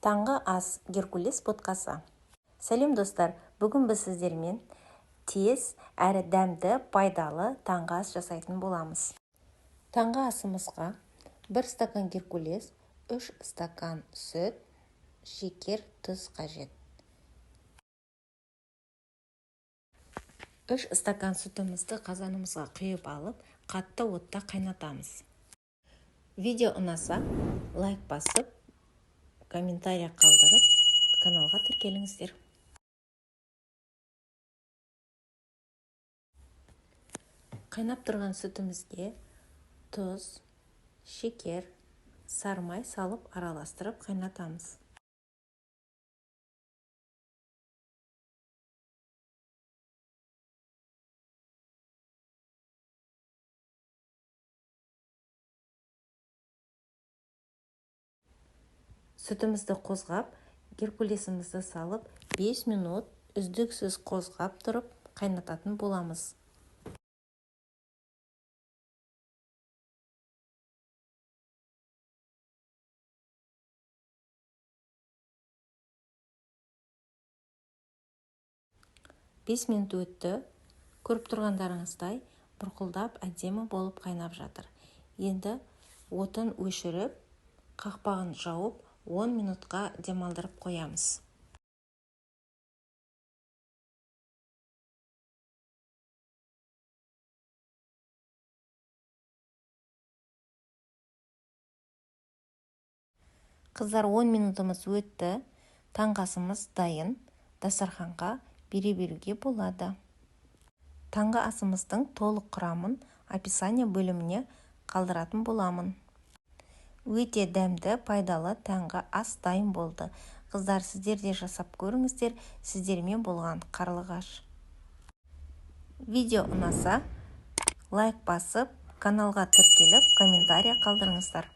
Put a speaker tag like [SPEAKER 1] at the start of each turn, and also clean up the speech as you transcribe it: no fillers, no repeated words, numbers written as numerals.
[SPEAKER 1] Таңғы ас Геркулес подкасы. Сәлем достар, бүгін біз сіздермен тез әрі дәмді, пайдалы таңғы ас жасайтын боламыз. Таңғы асымызға 1 стакан Геркулес, 3 стакан сүт, шекер, тұз қажет. 3 стакан сүтімізді қазанымызға құйып алып, қатты отта қайнатамыз. Видео ұнаса, лайк басып, комментарий қалдырып, каналға тіркеліңіздер. Қайнап тұрған сүтімізге тұз, шекер, сармай салып араластырып қайнатамыз. Сүтімізді қозғап, геркулесімізді салып, 5 минут үздіксіз қозғап тұрып қайнататын боламыз. Бес минут өтті, көріп тұрғандарыңыздай бұрқылдап әдемі болып қайнап жатыр. Енді отын өшіріп, қақпағын жауып, 10 минутқа демалдырып қоямыз. Қыздар, 10 минутымыз өтті, таңғы асымыз дайын, дастарханға бере-беруге болады. Таңғы асымыздың толық құрамын описание бөліміне қалдыратын боламын. Өте дәмді, пайдалы таңғы ас дайын болды. Қыздар, сіздер де жасап көріңіздер, сіздермен болған қарлығаш. Видео ұнаса, лайк басып, каналға тіркеліп, комментарий қалдырыңыздар.